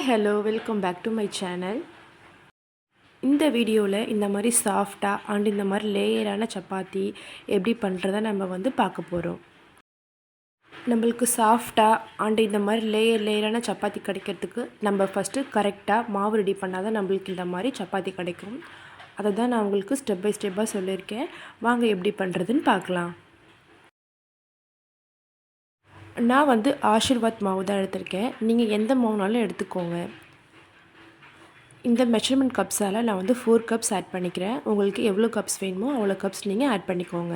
Hi hello welcome back to my channel. இந்த வீடியோவில் இந்த மாதிரி சாஃப்டாக அண்ட் இந்த மாதிரி லேயரான சப்பாத்தி எப்படி பண்ணுறத நம்ம பார்க்க போகிறோம். நம்மளுக்கு சாஃப்டாக அண்ட் இந்த மாதிரி லேயரான சப்பாத்தி கிடைக்கிறதுக்கு நம்ம ஃபஸ்ட்டு கரெக்டாக மாவு ரெடி பண்ணால் தான் நம்மளுக்கு இந்த மாதிரி சப்பாத்தி கிடைக்கும். அதை தான் நான் உங்களுக்கு ஸ்டெப் பை ஸ்டெப்பாக சொல்லியிருக்கேன். வாங்க எப்படி பண்ணுறதுன்னு பார்க்கலாம். நான் ஆஷிர்வாத் மாவு தான் எடுத்திருக்கேன். நீங்கள் எந்த மாவுனாலும் எடுத்துக்கோங்க. இந்த மெஷர்மெண்ட் கப்ஸால் நான் 4 கப்ஸ் ஆட் பண்ணிக்கிறேன். உங்களுக்கு எவ்வளோ கப்ஸ் வேணுமோ அவ்வளோ கப்ஸ் நீங்கள் ஆட் பண்ணிக்கோங்க.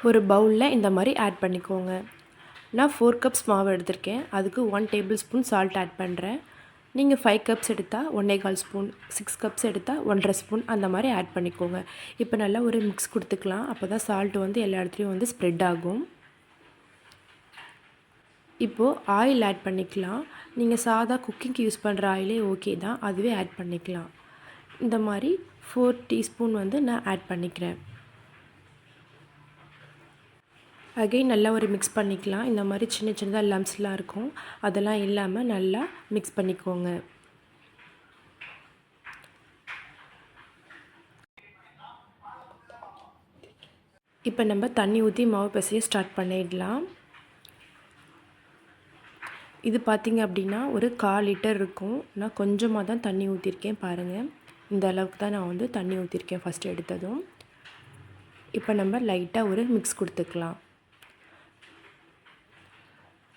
ஒரு பவுலில் இந்த மாதிரி ஆட் பண்ணிக்கோங்க. நான் 4 கப்ஸ் மாவு எடுத்திருக்கேன். அதுக்கு 1 டேபிள் ஸ்பூன் சால்ட் ஆட் பண்ணுறேன். நீங்கள் 5 கப்ஸ் எடுத்தால் 1.25 ஸ்பூன், 6 கப்ஸ் எடுத்தால் 1.5 ஸ்பூன் அந்த மாதிரி ஆட் பண்ணிக்கோங்க. இப்போ நல்லா ஒரு மிக்ஸ் கொடுத்துக்கலாம். அப்போ தான் சால்ட்டு எல்லா இடத்துலையும் ஸ்ப்ரெட் ஆகும். இப்போது ஆயில் ஆட் பண்ணிக்கலாம். நீங்கள் சாதா குக்கிங்க்கு யூஸ் பண்ணுற ஆயிலே ஓகே தான், அதுவே ஆட் பண்ணிக்கலாம். இந்த மாதிரி 4 டீஸ்பூன் நான் ஆட் பண்ணிக்கிறேன். அகைன் நல்லா ஒரு மிக்ஸ் பண்ணிக்கலாம். இந்த மாதிரி சின்ன சின்னதாக லம்ஸ்லாம் இருக்கும், அதெல்லாம் இல்லாமல் நல்லா மிக்ஸ் பண்ணிக்கோங்க. இப்போ நம்ம தண்ணி ஊற்றி மாவு பிசைய ஸ்டார்ட் பண்ணிடலாம். இது பார்த்திங்க அப்படின்னா ஒரு 1/4 லிட்டர் இருக்கும். நான் கொஞ்சமாக தான் தண்ணி ஊற்றிருக்கேன் பாருங்கள். இந்த அளவுக்கு தான் நான் தண்ணி ஊற்றிருக்கேன் ஃபஸ்ட்டு எடுத்ததும். இப்போ நம்ம லைட்டாக ஒரு மிக்ஸ் கொடுத்துக்கலாம்.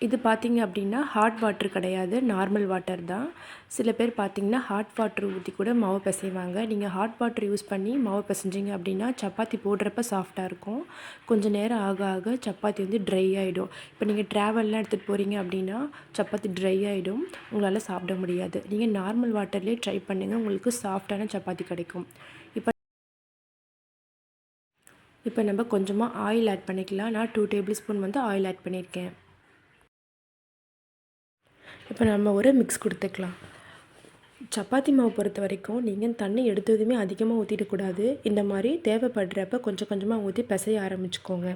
இது பார்த்திங்க அப்படின்னா ஹாட் வாட்டர் கிடையாது, நார்மல் வாட்டர் தான். சில பேர் பார்த்திங்கன்னா ஹாட் வாட்டர் ஊற்றி கூட மாவு பிசைவாங்க. நீங்கள் ஹாட் வாட்டர் யூஸ் பண்ணி மாவு பிசைஞ்சிங்க அப்படின்னா சப்பாத்தி போடுறப்ப சாஃப்டாக இருக்கும். கொஞ்சம் நேரம் ஆக ஆக சப்பாத்தி ட்ரை ஆகிடும். இப்போ நீங்கள் ட்ராவல்லாம் எடுத்துகிட்டு போகிறீங்க அப்படின்னா சப்பாத்தி ட்ரை ஆகிடும், உங்களால் சாப்பிட முடியாது. நீங்கள் நார்மல் வாட்டர்லேயே ட்ரை பண்ணுங்கள், உங்களுக்கு சாஃப்டான சப்பாத்தி கிடைக்கும். இப்போ நம்ம கொஞ்சமாக ஆயில் ஆட் பண்ணிக்கலாம். நான் 2 டேபிள் ஸ்பூன் ஆயில் ஆட் பண்ணியிருக்கேன். இப்போ நம்ம ஒரு மிக்ஸ் கொடுத்துக்கலாம். சப்பாத்தி மாவு பொறுத்த வரைக்கும் நீங்கள் தண்ணி எடுத்ததுமே அதிகமாக ஊற்றிடக்கூடாது. இந்த மாதிரி தேவைப்படுறப்ப கொஞ்சம் கொஞ்சமாக ஊற்றி பிசைய ஆரம்பிச்சுக்கோங்க.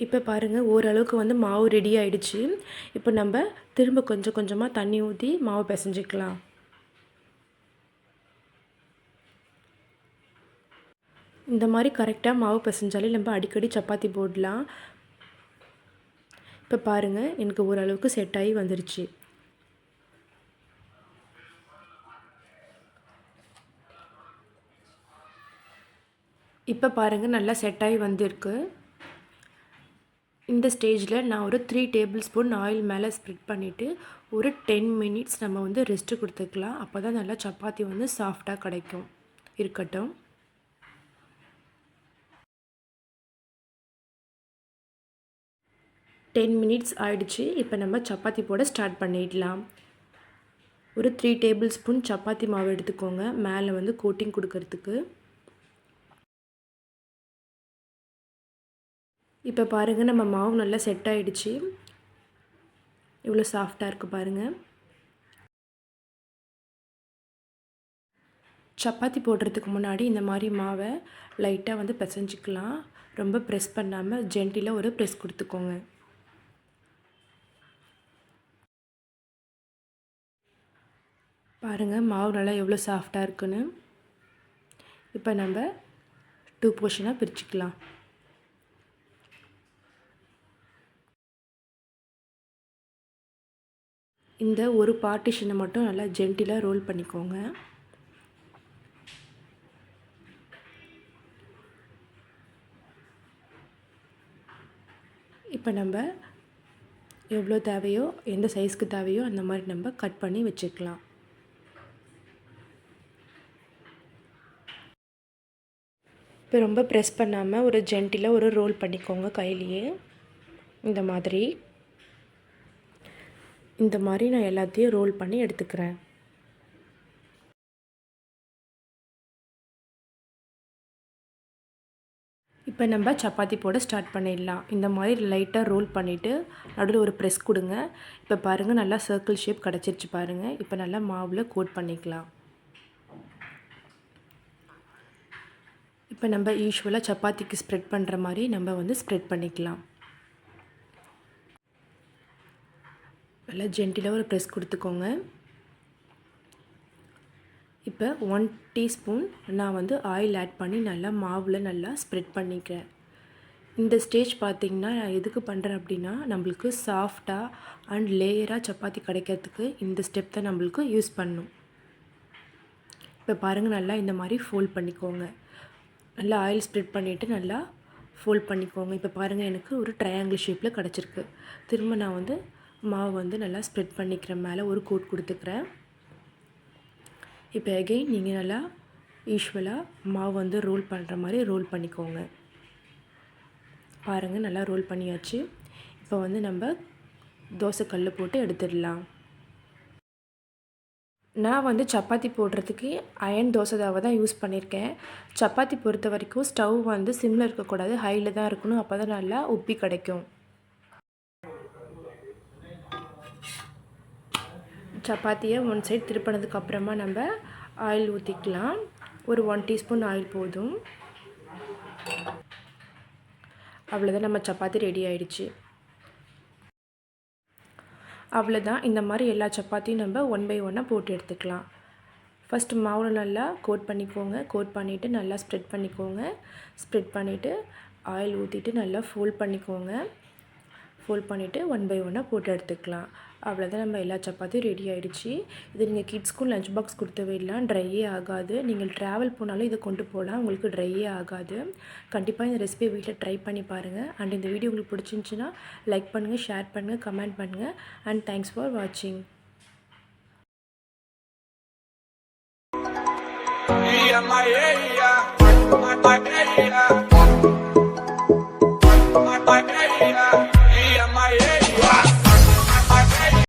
இப்போ பாருங்கள், ஓரளவுக்கு மாவு ரெடி ஆகிடுச்சு. இப்போ நம்ம திரும்ப கொஞ்சம் கொஞ்சமாக தண்ணி ஊற்றி மாவு பிசைஞ்சிக்கலாம். இந்த மாதிரி கரெக்டாக மாவு பிசைஞ்சாலே நம்ம அடிக்கடி சப்பாத்தி போடலாம். இப்போ பாருங்கள், எனக்கு ஓரளவுக்கு செட் ஆகி வந்துருச்சு. இப்போ பாருங்கள், நல்லா செட் ஆகி வந்திருக்கு. இந்த ஸ்டேஜில் நான் ஒரு 3 டேபிள் ஸ்பூன் ஆயில் மேலே ஸ்ப்ரெட் பண்ணிவிட்டு ஒரு 10 மினிட்ஸ் நம்ம ரெஸ்ட்டு கொடுத்துக்கலாம். அப்போ தான் நல்லா சப்பாத்தி சாஃப்டாக கிடைக்கும். இருக்கட்டும். டென் மினிட்ஸ் ஆகிடுச்சு. இப்போ நம்ம சப்பாத்தி போட ஸ்டார்ட் பண்ணிடலாம். ஒரு 3 டேபிள் ஸ்பூன் சப்பாத்தி மாவு எடுத்துக்கோங்க, மேலே கோட்டிங் கொடுக்கறதுக்கு. இப்போ பாருங்கள், நம்ம மாவு நல்லா செட் ஆகிடுச்சு. இவ்வளோ சாஃப்டாக இருக்குது பாருங்கள். சப்பாத்தி போடுறதுக்கு முன்னாடி இந்த மாதிரி மாவை லைட்டாக பிசைஞ்சிக்கலாம். ரொம்ப ப்ரெஸ் பண்ணாமல் ஜென்டிலாக ஒரு ப்ரெஸ் கொடுத்துக்கோங்க. பாருங்கள், மாவு நல்லா எவ்வளோ சாஃப்டாக இருக்குன்னு. இப்போ நம்ம 2 போர்ஷனாக பிரிச்சுக்கலாம். இந்த ஒரு பார்ட்டிஷனை மட்டும் நல்லா ஜென்டிலாக ரோல் பண்ணிக்கோங்க. இப்போ நம்ம எவ்வளோ தேவையோ, எந்த சைஸ்க்கு தேவையோ அந்த மாதிரி நம்ம கட் பண்ணி வச்சுக்கலாம். இப்போ ரொம்ப ப்ரெஸ் பண்ணாமல் ஒரு ஜென்டிலாக ஒரு ரோல் பண்ணிக்கோங்க கையிலையே. இந்த மாதிரி நான் எல்லாத்தையும் ரோல் பண்ணி எடுத்துக்கிறேன். இப்போ நம்ம சப்பாத்தி போட ஸ்டார்ட் பண்ணிடலாம். இந்த மாதிரி லைட்டாக ரோல் பண்ணிவிட்டு நடுவில் ஒரு ப்ரெஸ் கொடுங்க. இப்போ பாருங்கள் நல்லா சர்க்கிள் ஷேப் கிடச்சிருச்சு பாருங்கள். இப்போ நல்லா மாவில் கோட் பண்ணிக்கலாம். இப்போ நம்ம யூஸ்வலாக சப்பாத்திக்கு ஸ்ப்ரெட் பண்ணுற மாதிரி நம்ம வந்து ஸ்ப்ரெட் பண்ணிக்கலாம். நல்லா ஜென்டிலாக ஒரு ப்ரெஸ் கொடுத்துக்கோங்க. இப்போ 1 டீஸ்பூன் நான் வந்து ஆயில் ஆட் பண்ணி நல்லா மாவில் நல்லா ஸ்ப்ரெட் பண்ணிக்கிறேன். இந்த ஸ்டேஜ் பார்த்திங்கன்னா நான் எதுக்கு பண்ணுறேன் அப்படின்னா, நம்மளுக்கு சாஃப்டாக அண்ட் லேயராக சப்பாத்தி கிடைக்கிறதுக்கு இந்த ஸ்டெப் தான் நம்மளுக்கு யூஸ் பண்ணணும். இப்போ பாருங்கள் நல்லா இந்த மாதிரி ஃபோல்ட் பண்ணிக்கோங்க. நல்லா ஆயில் ஸ்ப்ரெட் பண்ணிவிட்டு நல்லா ஃபோல்ட் பண்ணிக்கோங்க. இப்போ பாருங்கள் எனக்கு ஒரு ட்ரையாங்கிள் ஷேப்பில் கிடச்சிருக்கு. திரும்ப நான் வந்து மாவு வந்து நல்லா ஸ்ப்ரெட் பண்ணிக்கிறேன். மேலே ஒரு கோட் கொடுத்துக்கிறேன். இப்போ அகெயின் நீங்கள் நல்லா யூஸ்வலாக மாவு வந்து ரோல் பண்ணுற மாதிரி ரோல் பண்ணிக்கோங்க. பாருங்கள் நல்லா ரோல் பண்ணியாச்சு. இப்போ வந்து நம்ம தோசை கல் போட்டு எடுத்துடலாம். நான் வந்து சப்பாத்தி போடுறதுக்கு அயன் தோசை தவா தான் யூஸ் பண்ணியிருக்கேன். சப்பாத்தி பொறுத்த வரைக்கும் ஸ்டவ் வந்து சிம்மில் இருக்கக்கூடாது, ஹையில் தான் இருக்கணும். அப்போ தான் நல்லா உப்பி கிடைக்கும். சப்பாத்தியை ஒன் சைடு திருப்பினதுக்கப்புறமா நம்ம ஆயில் ஊற்றிக்கலாம். ஒரு 1 டீஸ்பூன் ஆயில் போதும். அவ்வளோதான், நம்ம சப்பாத்தி ரெடி ஆகிடுச்சு. அவ்வளோதான். இந்த மாதிரி எல்லா சப்பாத்தியும் நம்ம 1 பை 1 போட்டு எடுத்துக்கலாம். ஃபஸ்ட்டு மாவில் நல்லா கோட் பண்ணிக்கோங்க. கோட் பண்ணிவிட்டு நல்லா ஸ்ப்ரெட் பண்ணிக்கோங்க. ஸ்ப்ரெட் பண்ணிவிட்டு ஆயில் ஊற்றிட்டு நல்லா ஃபோல்ட் பண்ணிக்கோங்க. ஃபோல்ட் பண்ணிவிட்டு 1 பை 1 போட்டு எடுத்துக்கலாம். அவ்வளோதான், நம்ம எல்லா சப்பாத்தியும் ரெடி ஆகிடுச்சு. இது நீங்கள் கிட்ஸ்க்கும் லஞ்ச் பாக்ஸ் கொடுத்து விடலாம், ட்ரையே ஆகாது. நீங்கள் ட்ராவல் போனாலும் இதை கொண்டு போகலாம், உங்களுக்கு ட்ரையே ஆகாது. கண்டிப்பாக இந்த ரெசிபியை வீட்டில் ட்ரை பண்ணி பாருங்கள். அண்ட் இந்த வீடியோ உங்களுக்கு பிடிச்சிருந்துச்சின்னா லைக் பண்ணுங்கள், ஷேர் பண்ணுங்கள், கமெண்ட் பண்ணுங்கள். அண்ட் தேங்க்ஸ் ஃபார் வாட்சிங். Yeah.